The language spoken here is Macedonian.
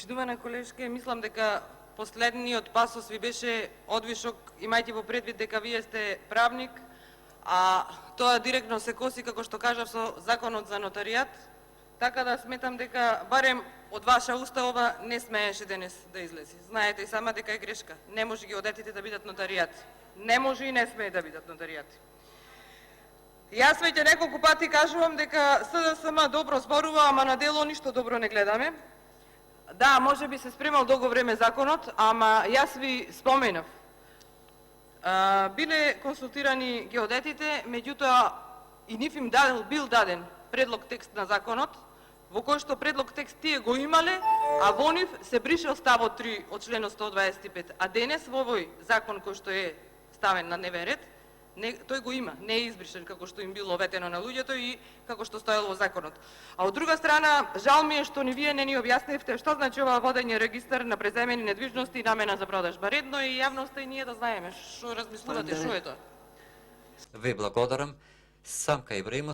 Почитувана колешке, мислам дека последниот пасос ви беше одвишок, имајте во предвид дека вие сте правник, а тоа директно се коси, како што кажав, со Законот за нотаријат, така да сметам дека барем од ваша уста ова не смееше денес да излези. Знаете и сама дека е грешка. Не може геодетите да бидат нотаријати. Не може и не смее да бидат нотаријати. Јас веќе неколку пати кажувам дека СДСМ добро зборува, ама на дело ништо добро не гледаме. Да, може би се спремал долго време законот, ама јас ви споменав. Биле консултирани геодетите, меѓутоа и нив им бил даден предлог текст на законот, во кој што предлог текст тие го имале, а во нив се бришел ставот 3 од членот 125. А денес во овој закон кој што е ставен на дневен ред, тој го има, не е избришен како што им било оветено на луѓето и како што стоело во законот. А од друга страна, жал ми е што ни вие не ни објаснивте што значи ова водење регистар на преземени недвижности и намена за продажба. Редно и јавноста и ние да знаеме што размислувате, што е тоа. Ви благодарам. Самка Ибраимов.